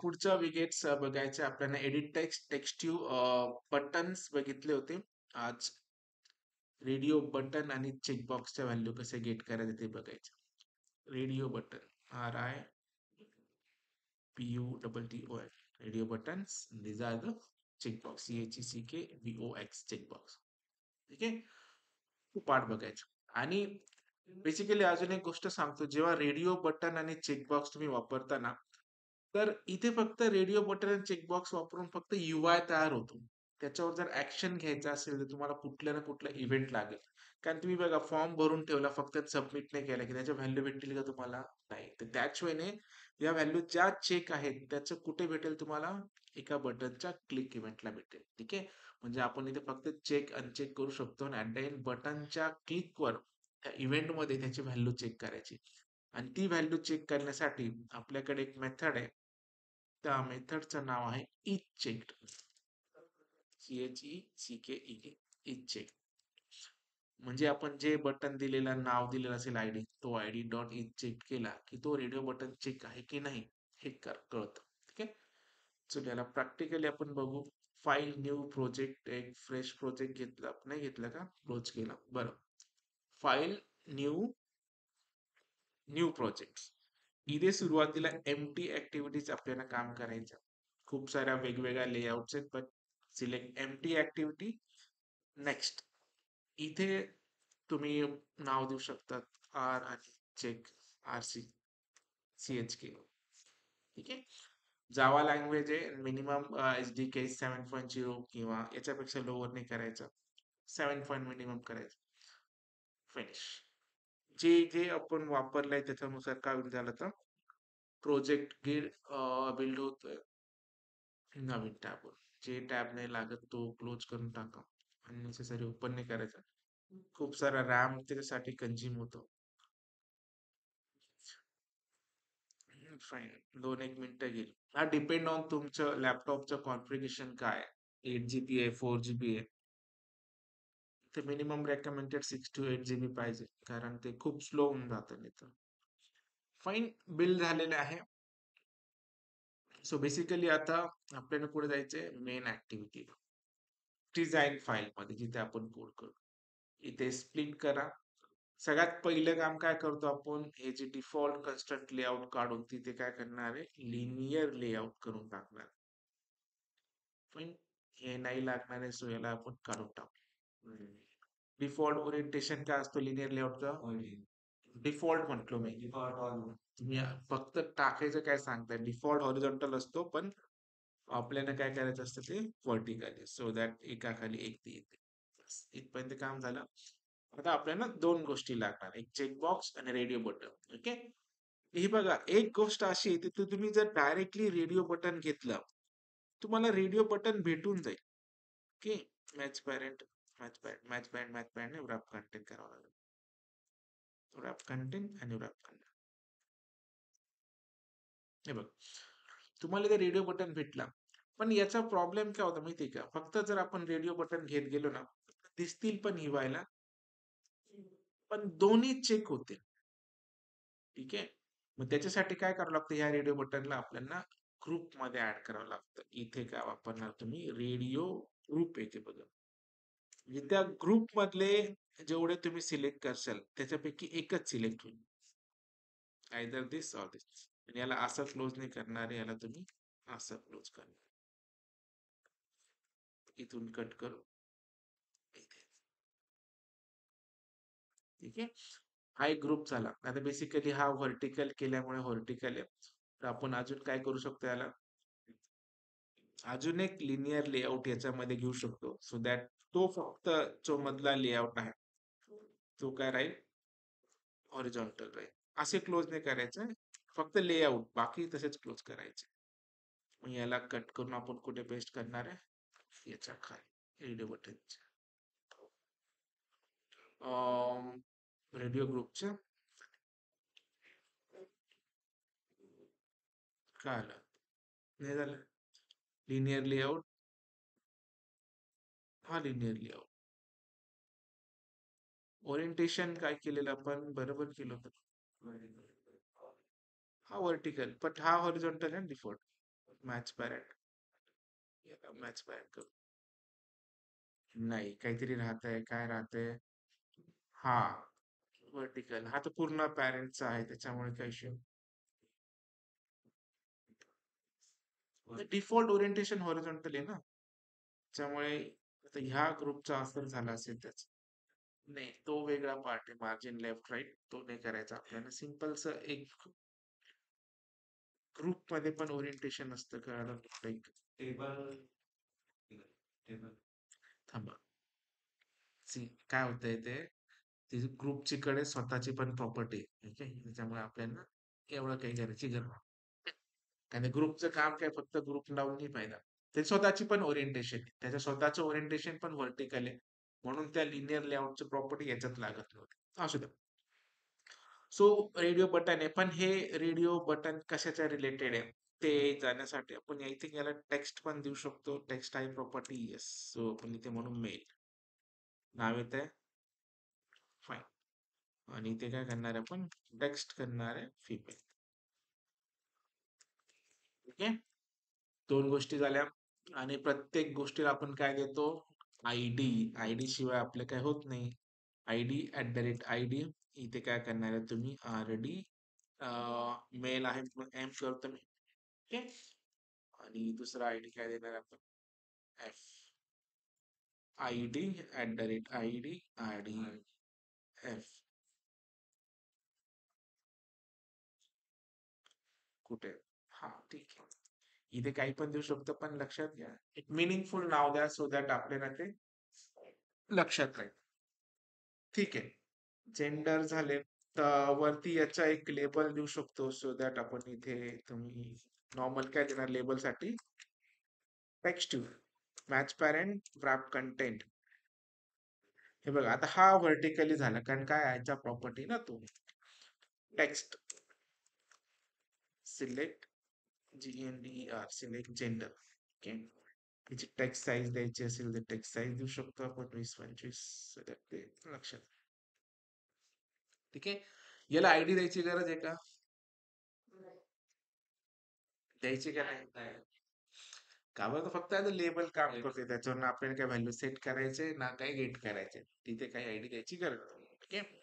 पुढचं विकेट्स बघायचं आपल्याला एडिट टेक्स्ट टेक्स्टिव्ह बटन्स बघितले होते आज. रेडिओ बटन आणि चेकबॉक्सच्या व्हॅल्यू कसे गेट करायचे ते बघायचं. Radio button RIPUTTON radio buttons. these are the checkbox CHECKBOX checkbox. ठीक आहे, तो पार्ट बघायचा. आणि बेसिकली अजून एक गोष्ट सांगतो, जेव्हा रेडिओ बटन आणि चेकबॉक्स तुम्ही वापरता ना, तर इथे फक्त रेडिओ बटन आणि चेकबॉक्स वापरून फक्त UI तयार होतो. त्याच्यावर जर ऍक्शन घ्यायचं असेल तर तुम्हाला कुठल्या ना कुठला इव्हेंट लागेल. कारण तुम्ही बघा फॉर्म भरून ठेवला फक्त सबमिट नाही केला की त्याच्या व्हॅल्यू भेटतील का तुम्हाला? नाही. तर त्याच वेळेने या व्हॅल्यू ज्या चेक आहेत त्याचं कुठे भेटेल तुम्हाला? एका बटनच्या क्लिक इव्हेंटला भेटेल. ठीक आहे, म्हणजे आपण इथे फक्त चेक अनचेक करू शकतो आणि ऍट द एंड बटनच्या क्लिकवर त्या इव्हेंटमध्ये त्याची व्हॅल्यू चेक करायची. आणि ती व्हॅल्यू चेक करण्यासाठी आपल्याकडे एक मेथड आहे. त्या मेथडचं नाव आहे इच चेक. CHECKE इच चेक. म्हणजे आपण जे बटन दिलेलं नाव दिलेलं असेल आयडी, तो आयडी डॉट इच चेक केला की तो रेडिओ बटन चेक आहे की नाही हे कळतं. ठीक आहे, चल याला प्रॅक्टिकली आपण बघू. फाईल न्यू प्रोजेक्ट, एक फ्रेश प्रोजेक्ट घेतला, नाही घेतला का? क्लोज केला. बरं, फाईल न्यू न्यू प्रोजेक्ट. इथे सुरुवातीला एम्प्टी ऍक्टिव्हिटीज आपल्याला काम करायचं. खूप साऱ्या वेगवेगळ्या लेआउट्स आहेत, पण सिलेक्ट एम्प्टी ऍक्टिव्हिटी. नेक्स्ट इथे तुम्ही नाव देऊ शकतात आर आणि चेक RCCHK. ठीक आहे, जावा लँग्वेज आहे. मिनिमम SDK 7.0 किंवा याच्यापेक्षा लोअर नाही करायचं. 7 पॉईंट मिनिमम करायचं. फिनिश. जे जे आपण वापरलंय त्याच्यानुसार काय होईल झालं तर प्रोजेक्ट बिल्ड होतोय नवीन टॅबवर. जे टॅब नाही लागत तो क्लोज करून टाका. अननेसेसरी ओपन नाही करायचा. खूप सारा रॅम त्याच्यासाठी कंझ्युम होतो. फाईन, 2-1 मिनिटं घेईल. हा डिपेंड ऑन तुमचं लॅपटॉपचं कॉन्फिगरेशन काय. 8 GB आहे, 4 GB आहे. ते मिनिमम रेकमेंडेड 6 to 8 GB पाहिजे, कारण ते खूप स्लो होऊन जातं नाही तर. फाईन, बिल्ड झालेले आहे. सो बेसिकली आता आपल्याला पुढे जायचंय मेन ऍक्टिव्हिटी, डिझाईन फाईल मध्ये जिथे आपण कोड करू. इथे स्प्लिट करा. सगळ्यात पहिलं काम काय करतो आपण, हे जे डिफॉल्ट कन्स्ट्रक्ट लेआउट काढून तिथे काय करणार आहे, लिनियर लेआउट करून टाकणार. पण हे नाही लागणार आहे, सो याला आपण काढून टाकू. डिफॉल्ट ओरिएंटेशन काय असतो लिनियर लेआउटचा? डिफॉल्ट म्हटलो मी. तुम्ही फक्त टाकायचं काय सांगताय, डिफॉल्ट हॉरिझॉन्टल असतो, पण आपल्याला काय करायचं असतं ते व्हर्टिकली, सो दॅट एका खाली एक ती येते. इथपर्यंत काम झालं. आता आपल्याला 2 गोष्टी लागणार, एक चेकबॉक्स आणि रेडिओ बटन. ओके, हे बघा एक गोष्ट अशी आहे, की तुम्ही जर डायरेक्टली रेडिओ बटन घेतलं तुम्हाला रेडिओ बटन भेटून जाईल. Okay, match parent match band wrap content करावं लागेल. रॅप कंटेंट आणि रॅप कंटेंट. हे बघ, तुम्हाला ते रेडिओ बटन भेटला, पण याचा प्रॉब्लेम काय होता माहितीये का? फक्त जर आपण रेडिओ बटन घेत गेलो ना, दिसतील पण हिवायला, पण दोन्ही चेक होते. ठीक आहे, मग त्याच्यासाठी काय करावं लागतं, या रेडिओ बटनला आपल्याला ग्रुप मध्ये ऍड करावं लागतं. इथे काय वापरणार तुम्ही, रेडिओ ग्रुप येते बघा. म्हणजे त्या ग्रुप मधले जेवढे तुम्ही सिलेक्ट करशाल त्याच्यापैकी एकच सिलेक्ट होईल, आयदर दिस ऑर दिस. आणि याला असं क्लोज नाही करणार, याला तुम्ही असं क्लोज करणार. इथून कट करू इथे. ठीक आहे, हा एक ग्रुप झाला. आता बेसिकली हा व्हर्टिकल केल्यामुळे व्हर्टिकल आहे, तर आपण अजून काय करू शकतो, याला अजून एक लिनियर लेआउट याच्यामध्ये घेऊ शकतो, सो दॅट तो फक्त जो मधला लेआउट आहे तो काय राहील, हॉरिझॉन्टल राहील. असे क्लोज नाही करायचं, फक्त लेआउट बाकी तसेच क्लोज करायचे. मग याला कट करून आपण कुठे पेस्ट करणार आहे, याच्या खाली रेडिओ बटनच्या रेडिओ ग्रुपच्या. काय आलं, नाही झालं. लिनियर लेआउट, हा लिनियर लेआउट. ओरिएंटेशन काय केलेलं आपण, बरोबर केलं होतं. हा वर्टिकल, पण हा हॉरिझॉन्टल आहे default. Match parent, match parent करू. नाही, काहीतरी राहतंय, काय राहतंय? हा, व्हर्टिकल. हा तर पूर्ण पॅरेंटचा आहे, त्याच्यामुळे काही इश्यू. डिफॉल्ट ओरिएंटेशन हॉरिझॉन्टल आहे ना, त्यामुळे आता ह्या ग्रुपचा असर झाला असेल त्याचा. नाही, तो वेगळा पार्ट आहे, मार्जिन लेफ्ट राईट, तो नाही करायचा आपल्याला. सिम्पलच एक ग्रुप मध्ये पण ओरिएंटेशन असतं, कळालं? लाईक टेबल, टेबल, थांबा. सी काय होतंय ते, ती ग्रुपची कडे स्वतःची पण प्रॉपर्टी आहे, ठीक आहे, त्याच्यामुळे आपल्याला एवढं काही करायची गरज नाही. आणि ग्रुपचं काम काय, फक्त ग्रुप लावून नाही पाहिजे, ते स्वतःची पण ओरिएंटेशन आहे, त्याचं स्वतःचं ओरिएंटेशन पण व्हर्टिकल आहे, म्हणून त्या लिनियर लेआउटची प्रॉपर्टी याच्यात लागत नव्हती. असू द्या. सो रेडिओ बटन आहे, पण हे रेडिओ बटन कशाच्या रिलेटेड आहे ते जाण्यासाठी आपण आय थिंक याला टेक्स्ट पण देऊ शकतो. टेक्स्ट आहे प्रॉपर्टी, येस. सो आपण इथे म्हणून मेल नाव येत आहे, फाईन. आणि इथे काय करणार आहे आपण, टेक्स्ट करणार आहे फिमेल. ओके, दोन गोष्टी झाल्या. आणि प्रत्येक गोष्टीला आपण काय देतो, आयडी. आयडी शिवाय आपले काय होत नाही. ID @id. इथे काय करणार आहे तुम्ही, आरडी मेल आहे एम करतो मी. ओके, आणि दुसरा आयडी काय देणार आपण, F ID @id ID F. कुठे, हा ठीक आहे. इथे काही पण देऊ शकतो, पण लक्षात घ्या एक मिनिंगफुल नाव द्या, सो दॅट आपल्याला ते लक्षात राहील. ठीक आहे, जेंडर झाले. तर वरती याचा एक लेबल देऊ शकतो, सो दॅट आपण इथे तुम्ही नॉर्मल काय देणार लेबल साठी, text match parent wrap content. हे बघा, आता हा व्हर्टिकली झाला, कारण काय याच्या प्रॉपर्टी ना, तो text select GNDER select gender. Okay, त्याची टेक्स्ट साईज द्यायची असेल तर टेक्स्ट साईज देऊ शकतो आपण 20-25, ते लक्षात. ठीक आहे, याला आयडी द्यायची गरज आहे का, द्यायची का नाही? का बरं, फक्त आता लेबल काम करते, त्याच्यावर ना आपल्याला काय व्हॅल्यू सेट करायचे ना काही गेट करायचे, तिथे काही आयडी द्यायची गरज नाही. ठीक आहे,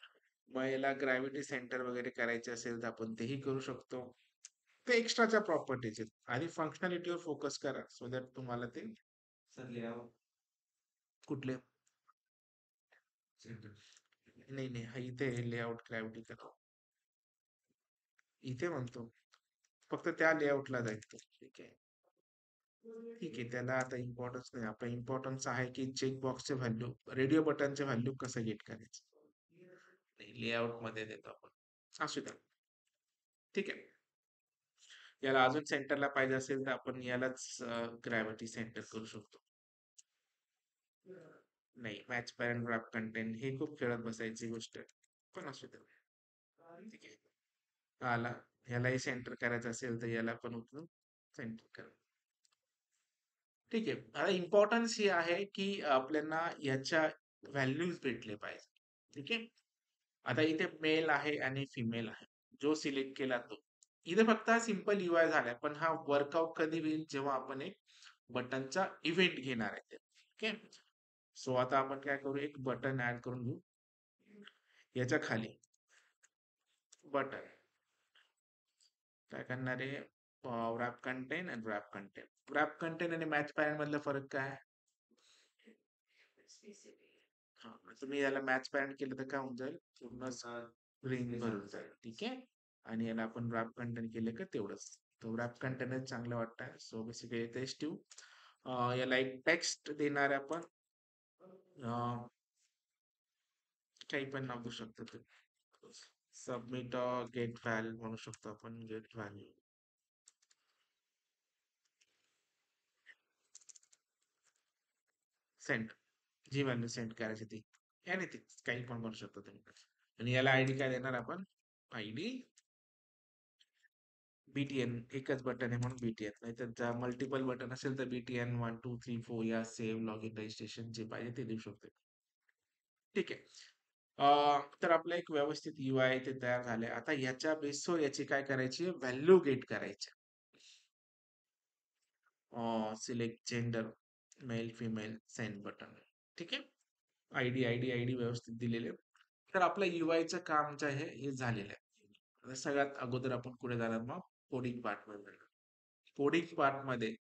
मग याला ग्रॅव्हिटी सेंटर वगैरे करायचे असेल तर आपण तेही करू शकतो. ते एक्स्ट्राच्या प्रॉपर्टीज आहेत, आणि फंक्शनॅलिटीवर फोकस करा, सो दॅट तुम्हाला ते कुठले, नाही नाही, हा इथे लेआउट ग्रॅव्हिटी करा, इथे म्हणतो फक्त त्या लेआउटला जायचं. ठीक आहे, ठीक आहे, त्याला आता इम्पॉर्टन्स नाही. आपला इम्पॉर्टन्स आहे की चेकबॉक्सचे व्हॅल्यू, रेडिओ बटनचे व्हॅल्यू कसं गेट करायचं, लेआउट मध्ये देतो आपण, असू द्या. ठीक आहे, याला अजून सेंटरला पाहिजे असेल तर आपण यालाच ग्रॅव्हिटी सेंटर करू शकतो. नाही, मॅच पॅरेंट wrap कंटेंट हे खूप खेळत बसायची गोष्ट आहे, पण असू द्या. ठीक आहे, आला, ह्यालाही सेंटर करायचं असेल तर याला पण उचलून सेंटर करा. ठीक आहे, आता इम्पॉर्टन्स ही आहे की आपल्याला याच्या व्हॅल्यूज भेटले पाहिजे. ठीक आहे, आता इथे मेल आहे आणि फिमेल आहे, जो सिलेक्ट केला तो. इथे फक्त हा सिंपल UI झालाय, पण हा वर्कआउट कधी होईल, जेव्हा आपण एक बटनचा इव्हेंट घेणार आहे. ओके, सो आता आपण काय करू, एक बटन ऍड करून घेऊ. याच्या खाली बटन काय करणार आहे, wrap कंटेंट आणि wrap कंटेंट. wrap कंटेंट आणि मॅच पॅरेंट मधला फरक काय, हा, तुम्ही याला मॅच पॅरेंट केलं तर काय होऊन जाईल, पूर्ण रिंग भरून जाईल. ठीक आहे, आणि याला आपण wrap कंटेंट केलं का तेवढंच, तो wrap कंटेंट चांगलं वाटतंय, सो बेसिकली तेच ठेवू. याला एक टेक्स्ट देणार आहे आपण, काही पण नाव देऊ शकतो तुम्ही, सबमिट गेट व्हॅल्यू म्हणू शकतो आपण, गेट व्हॅल्यू सेंड, जी व्हॅल्यू सेंड करायची ती, एनिथिंग काही पण करू शकतो तुम्ही. आणि याला आयडी काय देणार आपण, आयडी BTN, एकच बटन आहे म्हणून BTN, नाहीतर मल्टिपल बटन असेल तर BTN 1 2 3 4 या सेव्ह लॉग इन रजिस्ट्रेशन जे पाहिजे ते देऊ शकतो. ठीक आहे, तर आपलं एक व्यवस्थित UI ते तयार झालंय. आता याच्या बेसवर याची काय करायची, व्हॅल्यू गेट करायची. Select gender male female send button. ठीक आहे. आयडी व्यवस्थित दिलेले. तर आपलं यूआयचं काम जे आहे हे झालेलं आहे. आता सगळ्यात अगोदर आपण पुढे जाणार मग कोडिंग पार्ट मध्ये. कोडिंग पार्ट मध्ये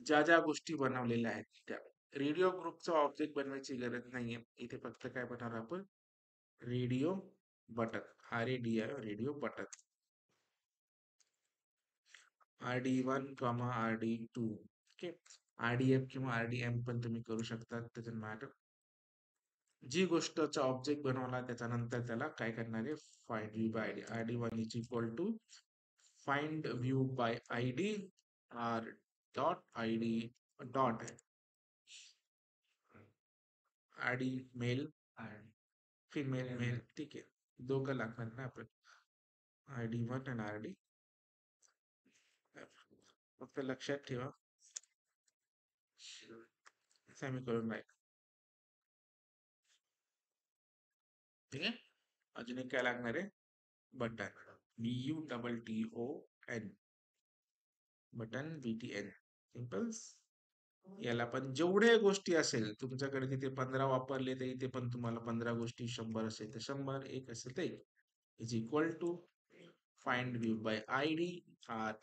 ज्या ज्या गोष्टी बनवलेल्या आहेत त्या रेडिओ ग्रुपचा ऑब्जेक्ट बनवायची गरज नाहीये. इथे फक्त काय बनवणार आपण radio button radio button RD1 RD2. Okay. RDF किंवा RDM पण तुम्ही करू शकता. त्याच्यात मॅटर जी गोष्टचा ऑब्जेक्ट बनवला त्याच्यानंतर त्याला काय करणार आहे find view by ID. RD1 is equal to find view by ID R dot ID dot ID male female male. ठीक आहे. दोघं लागणार ना आपण RD1 आणि RD. फक्त लक्षात ठेवा सेमीकोलन राहील. ठीक आहे. अजून एक काय लागणार आहे button BUTTON button BTN symbols. याला पण जेवढे गोष्टी असेल तुमच्याकडे तिथे 15 वापरले तर इथे पण तुम्हाला 15 गोष्टी 100 असेल तर 100 एक असेल तर एक is equal to find view by ID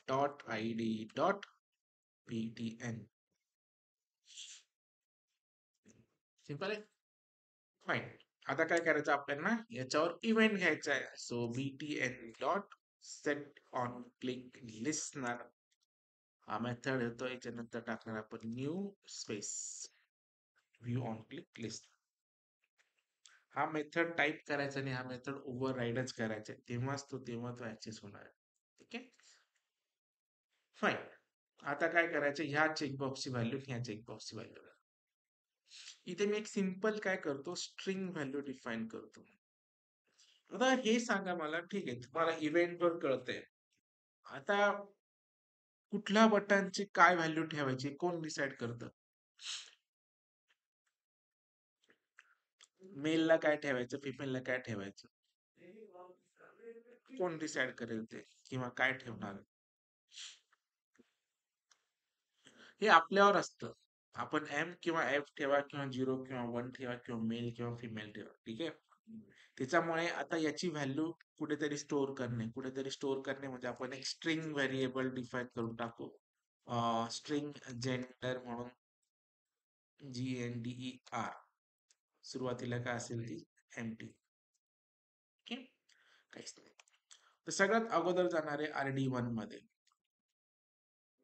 dot ID dot BTN. Simple आहे. फाईन. आता काय करायचं आपल्याला याच्यावर इव्हेंट घ्यायचा आहे. So BTN dot set on click listener हा मेथड येतो. याच्यानंतर टाकणार आपण new space view on click list. हा मेथड टाईप करायचा आणि हा मेथड ओव्हर राईडच करायचा तेव्हा तो ऍक्सेस होणार आहे. ठीक आहे. फाईन. आता काय करायचं ह्या चेकबॉक्सची व्हॅल्यू ह्या चेकबॉक्सची व्हॅल्यू. इथे मी एक सिंपल काय करतो स्ट्रिंग व्हॅल्यू डिफाईन करतो. आता हे सांगा मला ठीक आहे तुम्हाला इव्हेंट वर कळतंय. आता कुठल्या बटनची काय व्हॅल्यू ठेवायची कोण डिसाइड करतं. मेलला काय ठेवायचं फिमेलला काय ठेवायचं कोण डिसाइड करेल ते किंवा काय ठेवणार हे आपल्यावर असतं. आपण एम किंवा एफ ठेवा किंवा 0 किंवा 1 ठेवा किंवा मेल किंवा फिमेल ठेवा. ठीक आहे. त्याच्यामुळे आता याची व्हॅल्यू कुठेतरी स्टोअर करणे म्हणजे आपण एक स्ट्रिंग व्हेरिएबल डिफाईन करून टाकू. स्ट्रिंग जेंडर म्हणून GNDER सुरुवातीला काय असेल ती एम्प्टी. ओके. काहीच नाही. तर सगळ्यात अगोदर जाणारे RD1 मध्ये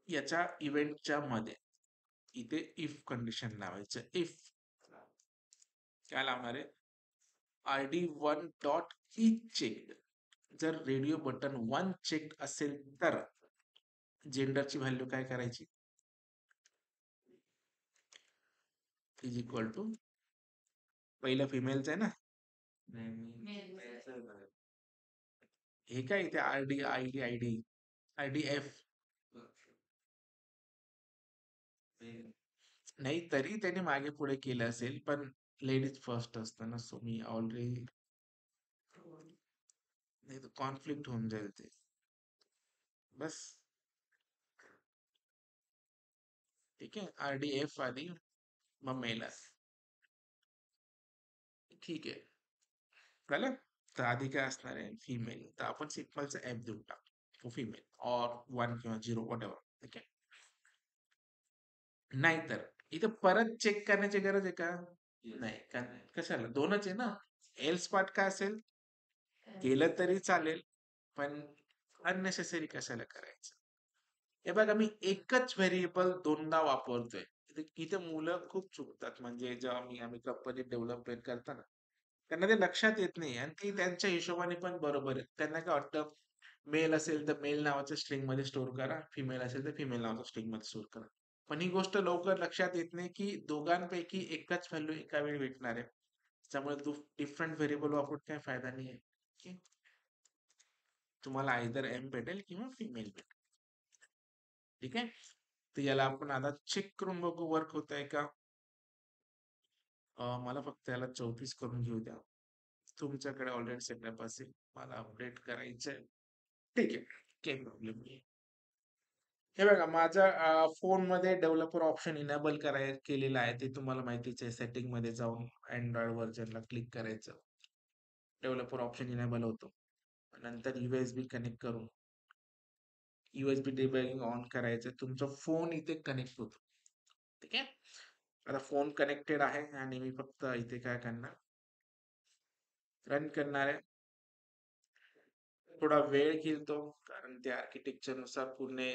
याच्या इव्हेंटच्या मध्ये इथे इफ कंडिशन लावायचं. इफ काय लावणार आहे RD1 डॉट इज चेक्ड. जर रेडिओ बटन 1 चेक असेल तर जेंडरची व्हॅल्यू काय करायची इज इक्वल टू पहिलं फिमेलचं आहे ना हे काय इथे RDF नाही तरी त्याने मागे पुढे केलं असेल पण लेडीज फर्स्ट असतं ना. सो मी ऑलरेडी नाही तर कॉन्फ्लिक्ट होऊन जाईल ते बस. ठीक आहे. RDF आधी मग मेल ठीक आहे. कळलं. तर आधी काय असणार आहे फिमेल तर आपण सिम्पलचा एफ देऊन टाकतो फिमेल और 1 किंवा 0 वॉट एव्हर. ठीक आहे. नाहीतर इथे परत चेक करण्याची गरज आहे का नाही कशाला दोनच आहे ना. एल्स पार्ट काय असेल केलं तरी चालेल पण अननेसेसरी कशाला करायचं. हे बघा मी एकच व्हेरिएबल दोनदा वापरतोय. इथे मुलं खूप चुकतात म्हणजे जेव्हा आम्ही कंपनी डेव्हलपमेंट करताना त्यांना ते लक्षात येत नाही आणि ती त्यांच्या हिशोबाने पण बरोबर आहे. त्यांना काय वाटतं मेल असेल तर मेल नावाचं स्ट्रिंग मध्ये स्टोअर करा फिमेल असेल तर फिमेल नावाचं स्ट्रिंग मध्ये स्टोअर करा. पण ही गोष्ट लवकर लक्षात येत नाही की दोघांपैकी एकच व्हॅल्यू एका वेळी भेटणार आहे. त्यामुळे डिफरंट व्हेरिएबल वापरून काही फायदा नाही आहे. तुम्हाला आयदर एम भेटेल किंवा फिमेल भेटेल. ठीक आहे. तर याला आपण आता चेक करून बघू वर्क होत आहे का. मला फक्त याला 34 करून घेऊ द्या. तुमच्याकडे ऑलरेडी सेटअप असेल मला अपडेट करायचंय. ठीक आहे काही प्रॉब्लेम नाही. हे बघा माझ्या फोनमध्ये डेव्हलपर ऑप्शन इनेबल केलेलं आहे. ते तुम्हाला माहितीच आहे. सेटिंगमध्ये जाऊन Android व्हर्जनला क्लिक करायचं. डेव्हलपर ऑप्शन इनेबल होतो. नंतर USB कनेक्ट करून USB डिबगिंग ऑन करायचं. तुमचा फोन इथे कनेक्ट होतो. ठीक आहे. आता फोन कनेक्टेड आहे आणि मी फक्त इथे काय करणार, रन करणार आहे. थोडा वेळ घेईल तो, कारण ते आर्किटेक्चर नुसार पूर्ण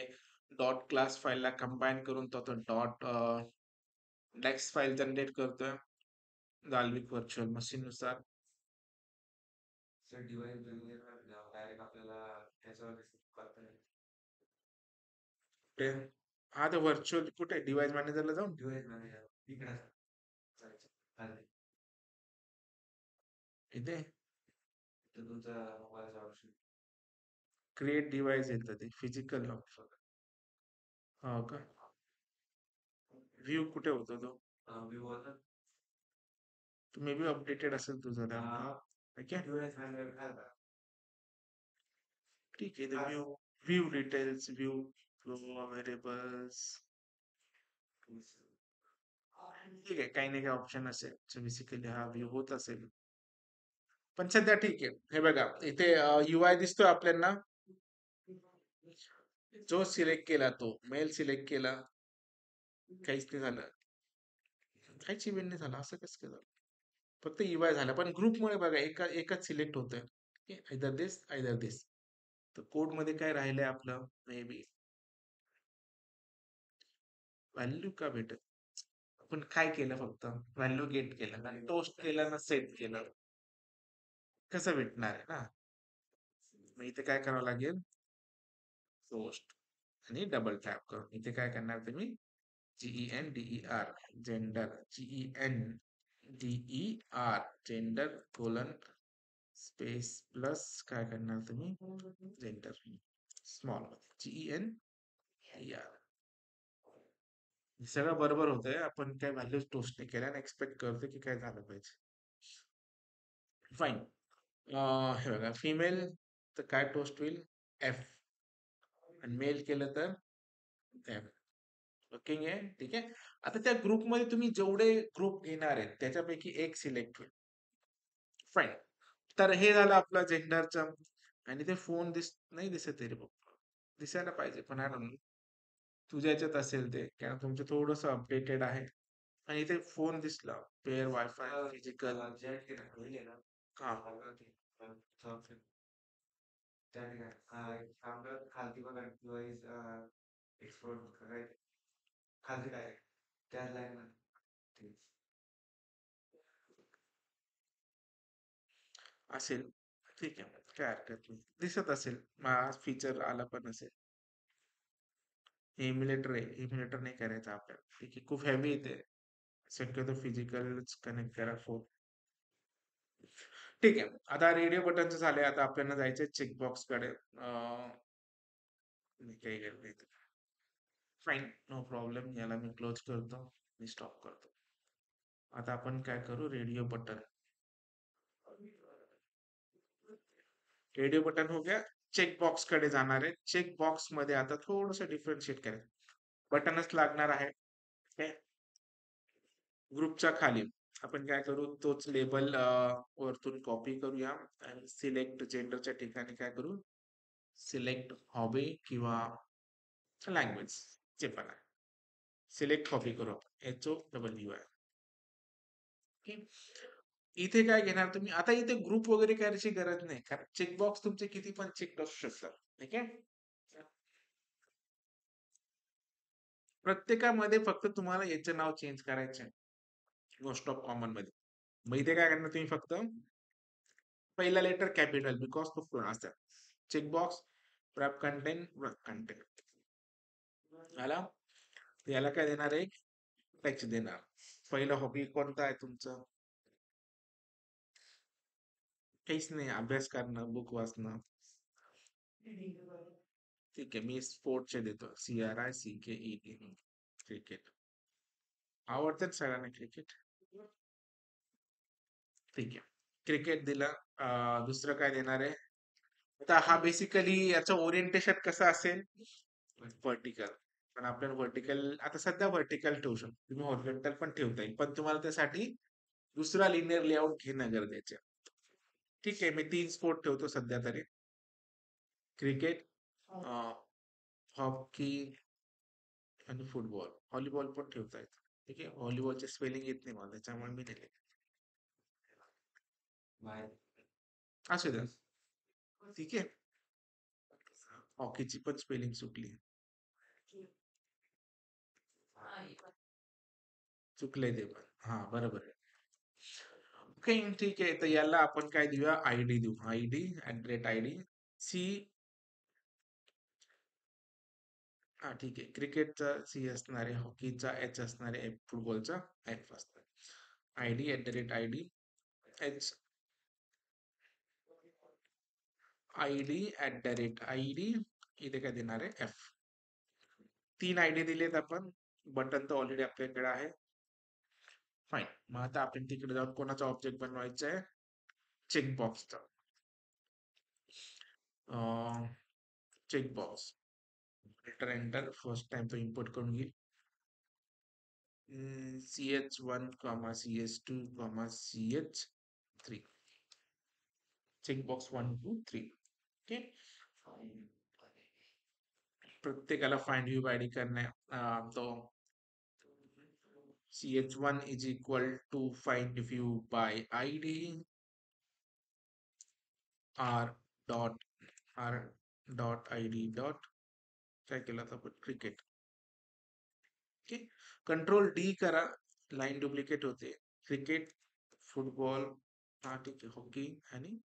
डॉट क्लास फाईलला कंबाईन करून तो डॉट नेक्स्ट फाईल जनरेट करतोय दाल्विक व्हर्च्युअल मशीन नुसार. ते हा ते व्हर्च्युअल कुठे डिव्हाइस मॅनेजरला जाऊन इथे क्रिएट डिव्हाइस येतं ते फिजिकल ऑप्शन. हो का? व्ह्यू कुठे होतो तो? मे बी अपडेटेड असेल तुझं त्यामुळे. ठीक आहे. ठीक आहे. View view details view variables. ठीक आहे. काही नाही काही ऑप्शन असेल. बेसिकली हा व्ह्यू होत असेल. पण सध्या ठीक आहे. हे बघा इथे UI दिसतोय आपल्याला. जो सिलेक्ट केला तो मेल सिलेक्ट केला, काहीच नाही झालं. काहीच इव्हेंट नाही झाला. असं कसं काय झालं? फक्त UI झाला. पण ग्रुपमुळे बघा एकच सिलेक्ट होतंय. आयदर दिस आयदर दिस. तर कोड मध्ये काय राहिलंय आपलं मे बी व्हॅल्यू का भेटत. आपण काय केलं फक्त व्हॅल्यू गेट केलं, टोस्ट केलं ना सेट केलं, कसं भेटणार आहे ना. मग इथे काय करावं लागेल, टोस्ट आणि डबल टॅप करून इथे काय करणार तुम्ही, GENDER gender, GENDER gender colon space plus काय करणार तुम्ही, जेंडर स्मॉल मध्ये GENDER. सगळं बरोबर होतंय. आपण काय व्हॅल्यू टोस्ट नाही केल्या आणि एक्सपेक्ट करतो की काय झालं पाहिजे. फाईन. हे बघा फिमेल तर काय टोस्ट होईल, F, आणि मेल केलं तर F. ओके आहे. ठीक आहे. आता त्या ग्रुपमध्ये तुम्ही जेवढे ग्रुप घेणार आहेत त्याच्यापैकी एक सिलेक्ट होईल. फाईन. तर हे झालं आपलं जेंडरचं. आणि ते फोन नाही दिसत आहे रे बाबा. दिसायला पाहिजे पण आय डोंट नो तुझ्या याच्यात असेल ते, कारण तुमचं थोडंसं अपडेटेड आहे. आणि इथे फोन दिसला, पेअर वायफाय फिजिकल. हा असेल. ठीक आहे. काय हरकत नाही. दिसत असेल. फीचर आला पण असेल. इम्युलेटर आहे. इम्युलेटर नाही करायचं आपल्याला. ठीक आहे. खूप हेवी येते. शक्यतो फिजिकलच कनेक्ट करा फोन. ठीक आहे. आता रेडिओ बटनचं झालंय. आता आपल्याला जायचंय चेकबॉक्स कडे. काही नाही. फाईन. No problem. याला मी क्लोज करतो. मी स्टॉप करतो. आता आपण काय करू, रेडिओ बटन. रेडिओ बटन हो गया. चेक बॉक्स कडे जाणार आहे. चेक बॉक्स मध्ये आता थोडस डिफरन्शिएट करायचं. बटनच लागणार आहे. ग्रुपच्या खाली आपण काय करू, तोच लेबल वरतून कॉपी करूया आणि सिलेक्ट जेंडरच्या ठिकाणी काय करू, सिलेक्ट हॉबी किंवा लँग्वेज जे पण आहे, सिलेक्ट कॉपी करू आपण HOWI. इथे काय घेणार तुम्ही, आता इथे ग्रुप वगैरे करायची गरज नाही, कारण चेकबॉक्स तुमचे किती पण चेक असू शकतात. ठीक आहे. प्रत्येकामध्ये फक्त तुम्हाला याचं नाव चेंज करायचं आहे, मोस्ट ऑफ कॉमन मध्ये. मग इथे काय करणार तुम्ही, फक्त पहिला लेटर कॅपिटल बिकॉज तो क्लास आहे. चेकबॉक्स रॅप कंटेंट कंटेंट आला. याला काय देणार आहे, टेक्स्ट देणार. पहिला हॉबी कोणता आहे तुमचं, काहीच नाही, अभ्यास करणं, बुक वाचणं. ठीक आहे, मी स्पोर्टचे देतो, CRICKET. क्रिकेट आवडतात सगळ्यांना क्रिकेट. ठीक आहे, क्रिकेट दिलं. दुसरं काय देणार आहे. आता हा बेसिकली याचं ओरिएंटेशन कसं असेल, व्हर्टिकल. पण आपल्याला व्हर्टिकल आता सध्या व्हर्टिकल ठेवू शकतो. तुम्ही हॉरिझॉन्टल पण ठेवता येईल. पण तुम्हाला त्यासाठी दुसरा लिनियर लेआउट घेणं गरजेचं आहे. ठीक आहे, मी 3 स्पोर्ट ठेवतो सध्या तरी. क्रिकेट, हॉकी आणि फुटबॉल. व्हॉलीबॉल पण ठेवता येतं. ठीक आहे. व्हॉलीबॉलचे स्पेलिंग येत नाही मला त्याच्यामुळे मी नाही लिहिलं. असू द्या. ठीक आहे. हॉकीची पण स्पेलिंग सुटली. चुकलंय ते पण. हां, बरोबर आहे. ओके, ठीक आहे. तर याला आपण काय देऊया? आयडी देऊ. आयडी @id सी हां, ठीक आहे. क्रिकेटचा सी असणार आहे, हॉकीचा एच असणार आहे, फुटबॉलचा एफ असणार आहे. आयडी एच आयडी इथे काय देणार आहे? एफ. 3 आयडी दिलेत आपण. बटन तर ऑलरेडी आपल्याकडे आहे. फाईन. मग आता आपण तिकडे जाऊन कोणाचा ऑब्जेक्ट बनवायचा आहे? चेकबॉक्सचा. चेकबॉक्स. एंटर फर्स्ट टाइम तो इम्पोर्ट करून घेईल. ch1, ch2, ch3. Checkbox 1, 2, 3. Okay. प्रत्येकाला फाइंड व्ह्यू आयडी करणे तो ch1 is equal to find view by id r dot r dot id dot काय केलं तर आपण क्रिकेट. ओके. कंट्रोल डी करा, लाईन डुप्लिकेट होते. क्रिकेट, फुटबॉल, हा ठीक आहे, हॉकी आणि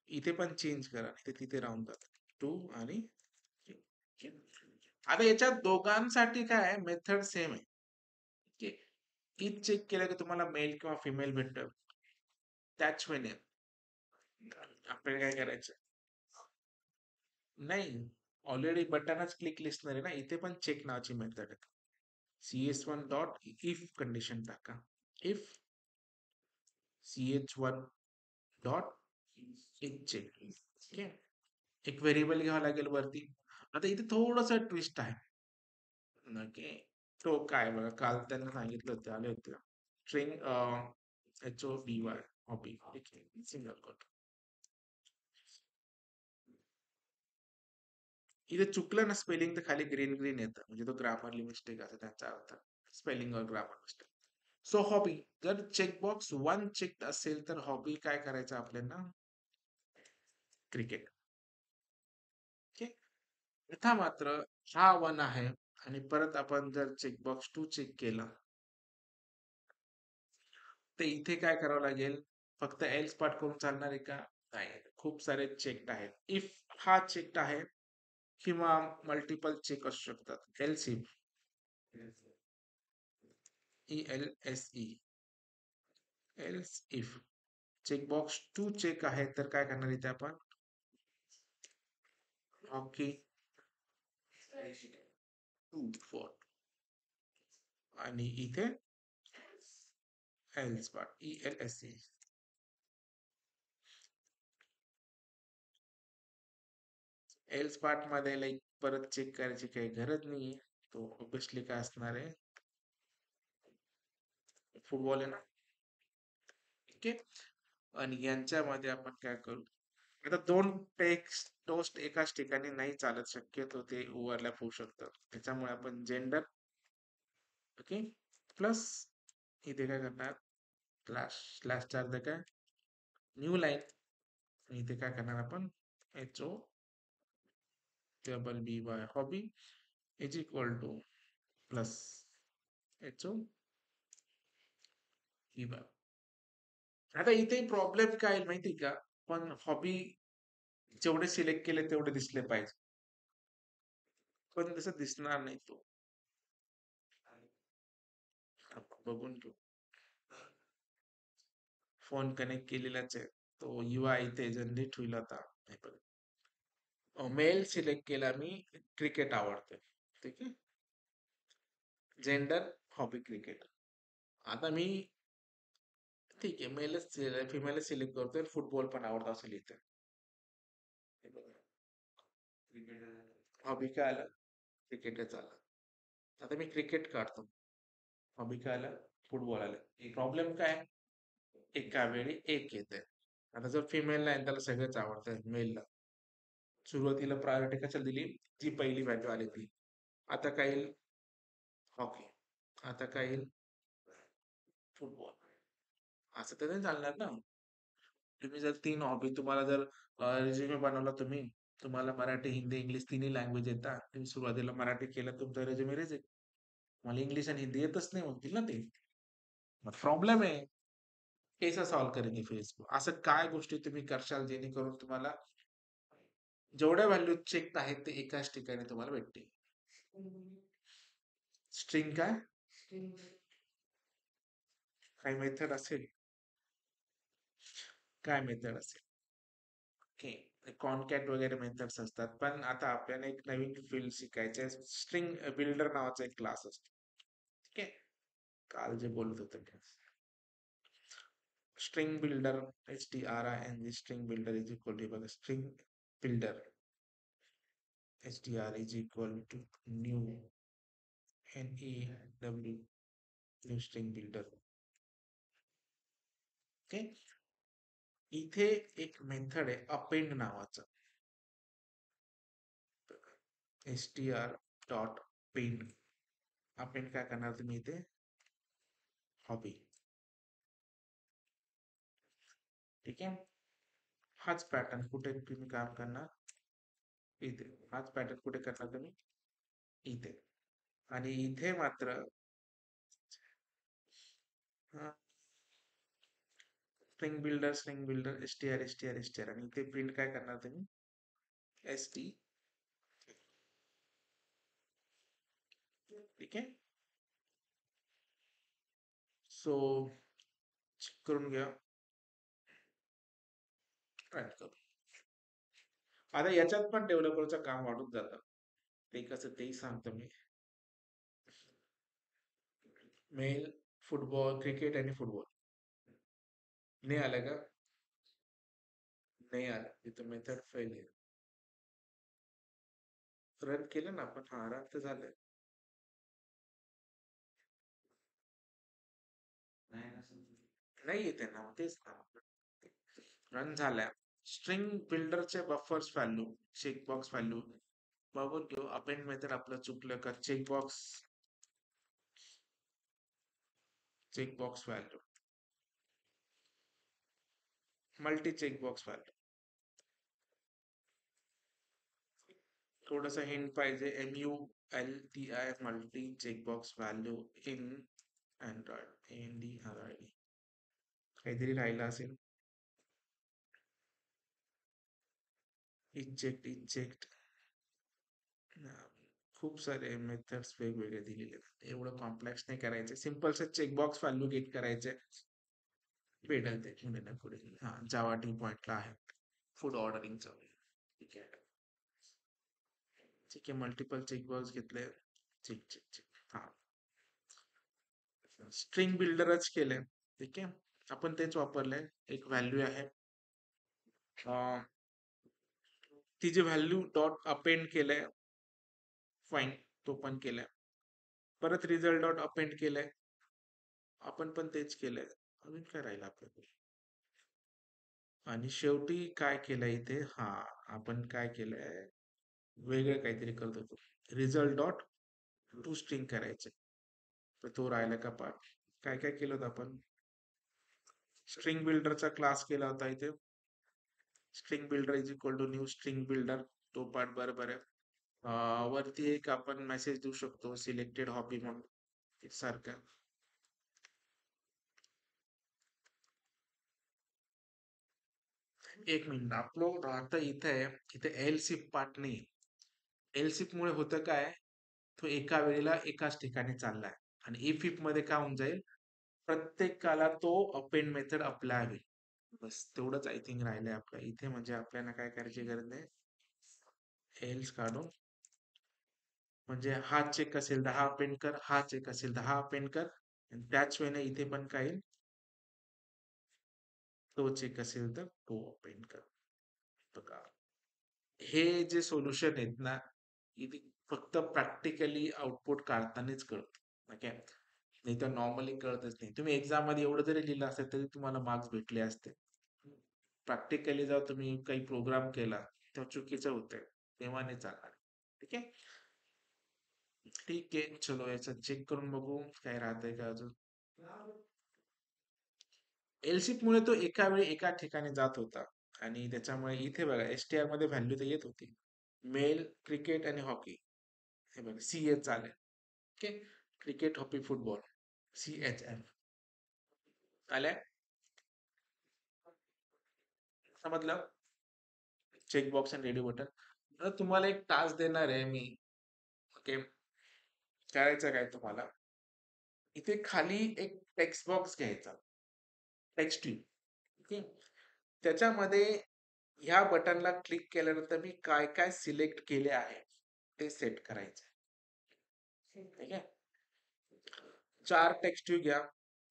इथे पण चेंज करा, ते तिथे राहून जात 2 आणि 3. आता याच्यात दोघांसाठी काय मेथड सेम आहे. की ईच चेक केलं की तुम्हाला मेल किंवा फिमेल भेटतं. त्याच वेळेने आपल्याला काय करायचं? नाही, ऑलरेडी बटनच क्लिक दिसणार आहे ना. इथे पण चेक नावाची मेथड आहे. cs1 डॉट इफ कंडिशन टाका. If ch1 dot if check. Okay. एक व्हेरिएबल घ्यावा लागेल वरती. आता इथे थोडस ट्विस्ट आहे. ओके. तो काय बघा, काल त्यांना सांगितलं होतं, आले होते स्ट्रिंग HOBY हॉबी. ठीक आहे, सिंगल कोट. इथे चुकलं ना स्पेलिंग तर खाली ग्रीन ग्रीन येतं, म्हणजे तो ग्रामरली मिस्टेक असं त्यांचा अर्थ. स्पेलिंग और ग्रामर मिस्टेक. सो हॉबी, जर चेकबॉक्स 1 चेक असेल तर हॉबी काय करायचं आपल्याला? क्रिकेट. ओके. यथा मात्र हा 1 आहे आणि परत आपण जर चेकबॉक्स 2 चेक केला तर इथे काय करावं लागेल? फक्त एल्स पार्ट करून चालणार आहे का? नाही. खूप सारे चेक्ड आहेत. इफ हा चेक्ड आहे किंवा मल्टिपल चेक असू शकतात. Else if ELSE else if checkbox 2 check आहे तर काय करणार इथे आपण? हॉकी 2 4 आणि इथे else part ELSE. Else part मध्ये लाईक परत चेक करायची काही गरज नाहीये. तो ऑब्विसली काय असणार आहे? फुटबॉल आहे ना. ओके. आणि यांच्यामध्ये आपण काय करू? आता 2 टेक्स्ट टोस्ट एकाच ठिकाणी नाही चालत, शक्यतो ते ओव्हरलॅप होऊ शकतं. त्याच्यामुळे आपण जेंडर ओके प्लस इथे काय करणार? स्लॅशच्या अर्थ काय? New line. इथे काय करणार आपण? HOBBY hobby is equal two plus HOBBY. आता इथे प्रॉब्लेम काय आहे माहिती का? पण हॉबी जेवढे सिलेक्ट केले तेवढे दिसले पाहिजे. पण तसं दिसणार नाही तो. बघून घेऊ. फोन कनेक्ट केलेलाच आहे. तो युवा इथे जनरेट होईल आता. हे बघ. मेल सिलेक्ट केला मी, क्रिकेट आवडते. ठीक आहे. Gender hobby cricket. आता मी ठीक आहे, मेलच फिमेलच सिलेक्ट करतोय. फुटबॉल पण आवडत असेल इथे. हे बघा. हॉबी काय आलं? क्रिकेटच आलं. आता मी क्रिकेट काढतो. हॉबी काय आलं? फुटबॉल आलं. एक प्रॉब्लेम काय? एका वेळी एक येतंय. आता जर फिमेलला आहे त्याला सगळंच आवडतं मेलला. सुरुवातीला प्रायोरिटी कशाला दिली? जी पहिली व्हॅल्यू आली ती. आता काय येईल? हॉकी. आता काय येईल? फुटबॉल. असं तर नाही चालणार ना. तुम्ही जर 3 हॉबी तुम्हाला जर रिझ्यूमे बनवला तुम्ही, तुम्हाला मराठी, हिंदी, इंग्लिश तिन्ही लँग्वेज येतात. तुम्ही सुरुवातीला मराठी केलं तुमचा रिझ्यूमे रिजेक्ट. मला इंग्लिश आणि हिंदी येतच नाही म्हणतील ना ते. मग प्रॉब्लेम आहे. कैसा सॉल्व्ह करेंगे फिर इसको? असं काय गोष्टी तुम्ही करशाल जेणेकरून तुम्हाला जेवढ्या व्हॅल्यू चेक आहेत ते एकाच ठिकाणी तुम्हाला भेटतील. स्ट्रिंग काय? काही मेथड असेल? काय मेथड असेल? ओके. कॉनकॅट वगैरे मेथड्स असतात. पण आता आपल्याला एक नवीन फील्ड शिकायचं आहे. स्ट्रिंग बिल्डर नावाचा एक क्लास असतो. ठीक आहे. काल जे बोलत होतो मी. String builder STRING string builder is equal to बघा string builder STR is equal to new NEW new string builder. Okay. इथे एक मेथड आहे अपेंड नावाचं. STR डॉट पेंड. अपेंड काय करणार तुम्ही इथे? हॉबी. ठीक आहे. हाच पॅटर्न कुठे तुम्ही काम करणार? इथे. हाच पॅटर्न कुठे करणार तुम्ही? इथे. आणि इथे मात्र स्ट्रिंग बिल्डर STR आणि इथे प्रिंट काय करणार तुम्ही? ST. ठीक आहे. सो चेक करून घ्या. ट्राय करू. आता याच्यात पण डेव्हलपरचं काम वाढून जातं. ते कसं तेही सांगतो मी. मेल, फुटबॉल, क्रिकेट आणि फुटबॉल. नाही आलं का? नाही आलं. तिथं मेथड फेल आहे. रन केलं ना आपण? हा, रन तर झालंय. नाही येते ना, तेच ना. रन झाल्या. स्ट्रिंग बिल्डरचे बफर्स व्हॅल्यू, चेकबॉक्स व्हॅल्यू बघून घेऊ. अपेंड मेथड आपलं चुकलं का? Checkbox value, multi checkbox value. थोडस हिंट पाहिजे. MULTI multi checkbox value in android ANDROID. काहीतरी राहिलं असेल. इजेक्ट. खूप सारे मेथड्स वेगवेगळे दिलेले आहेत. एवढं कॉम्प्लेक्स नाही करायचे. सिम्पल से चेकबॉक्स व्हॅल्यू गेट करायचे. भेटेल ते पुढे ना पुढे. हा, जावा टी पॉइंटला आहे फूड ऑर्डरिंगचं. ठीक आहे. ठीक आहे. मल्टिपल चेकबॉक्स घेतले. Check check check. हा, स्ट्रिंग बिल्डरच केलंय. ठीक आहे. आपण तेच वापरलंय. एक व्हॅल्यू आहे. ती जी व्हॅल्यू डॉट अपेंड केलंय. फाईन. तो पण केलाय. परत रिझल्ट डॉट अपेंड केलंय. आपण पण तेच केलंय. अजून काय राहिलं आपल्याकडे? आणि शेवटी काय केलंय इथे? हा, आपण काय केलंय? वेगळं काहीतरी करत होतो. रिझल्ट डॉट टू स्ट्रिंग करायचे. तर तो राहिला का पार्ट? काय काय केलं होतं आपण? स्ट्रिंग बिल्डरचा क्लास केला होता इथे. String builder is equal to new string builder. तो पार्ट बरोबर आहे. वरती एक आपण मेसेज देऊ शकतो सिलेक्टेड हॉबी म्हणून सारखं. एक मिनिट. आपलं राहतं इथे एलसिफ पार्ट नाही. एलसिफ मुळे होतं काय? तो एका वेळेला एकाच ठिकाणी चाललाय. आणि इफ इफ मध्ये काय होऊन जाईल? प्रत्येकाला तो अपेंड मेथड अप्लाय होईल. बस तेवढंच आय थिंक राहिलंय आपलं इथे. म्हणजे आपल्याला काय करायची गरज नाही. एल्स काढून म्हणजे हा चेक असेल तर हा अपेंड कर, हा चेक असेल तर हा अपेंड कर. आणि त्याच वेळेला इथे पण काय येईल? तो चेक असेल तर तो अपेंड कर. बघा, हे जे सोल्युशन आहेत ना, इथे फक्त प्रॅक्टिकली आउटपुट काढतानाच कळतं. ओके. नाही तर नॉर्मली कळतच नाही. तुम्ही एक्झाम मध्ये एवढं जरी लिहिलं असेल तरी तुम्हाला मार्क्स भेटले असते. प्रॅक्टिकली जर तुम्ही काही प्रोग्राम केला तर चुकीचं होतंय. तेव्हा नाही चालणार. ठीक आहे. ठीक आहे. चलो याचं चेक करून बघू काय राहतंय का अजून. एलशिप मुळे तो एका वेळी एका ठिकाणी जात होता आणि त्याच्यामुळे इथे बघा एसटीआर मध्ये व्हॅल्यू तर येत होती. मेल क्रिकेट आणि हॉकी हे बघा सीएच चालेल. Okay. Cricket hockey football CHF आल्या. समजलं. चेक बॉक्स आणि रेडिओ बटन. आता तुम्हाला एक टास्क देणार आहे मी. ओके. करायचं काय तुम्हाला इथे खाली एक टेक्स्ट बॉक्स घ्यायचा. Text tube. ओके. त्याच्यामध्ये ह्या बटनला क्लिक केल्यानंतर मी काय काय सिलेक्ट केले आहे ते सेट करायचं. ठीक आहे. 4 टेक्स्ट ट्यूब घ्या.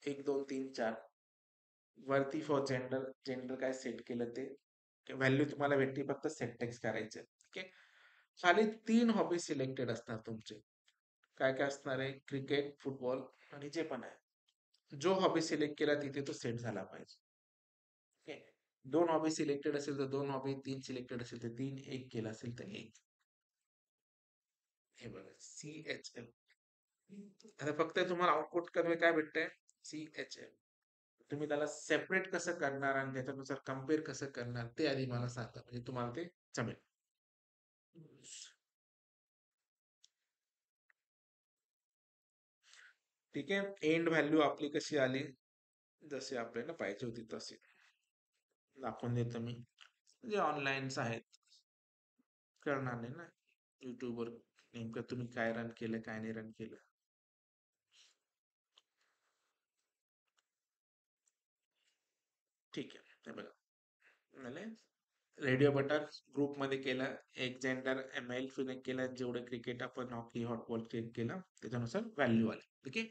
1, 2, 3, 4. वरती फॉर जेंडर, जेंडर काय सेट केलं ते. व्हॅल्यू तुम्हाला भेटते फक्त सेट टेक्स्ट करायचं. ओके. खाली 3 हॉबी सिलेक्टेड असतात तुमचे. काय काय असणार आहे? क्रिकेट, फुटबॉल आणि जे पण आहे. जो हॉबी सिलेक्ट केला तिथे तो सेट झाला पाहिजे. ओके. 2 हॉबी सिलेक्टेड असेल तर 2 हॉबी, 3 सिलेक्टेड असेल तर 3, 1 केला असेल तर 1. हे बघा CHM. आता फक्त तुम्हाला आउटपुट कडे काय भेटतंय? CHM. तुम्ही त्याला सेपरेट कसं करणार आणि त्याच्यानुसार कम्पेअर कसं करणार ते आधी मला सांगा. म्हणजे तुम्हाला ते जमेल. ठीक आहे. एंड व्हॅल्यू आपली कशी आली? जशी आपल्याला पाहिजे होती तशी. दाखवून देतो मी. जे ऑनलाईन्स आहेत. कळणार नाही ना. YouTubeवर नेमकं तुम्ही काय रन केलं, काय नाही रन केलं. ठीक आहे. हे बघा. झाले. रेडिओ बटन ग्रुपमध्ये केलं. एक जेंडर मेल सिलेक्ट केलं. जेवढं क्रिकेट आपण हॉकी, हॉटबॉल क्लिक केलं त्याच्यानुसार व्हॅल्यू आली. ठीक आहे.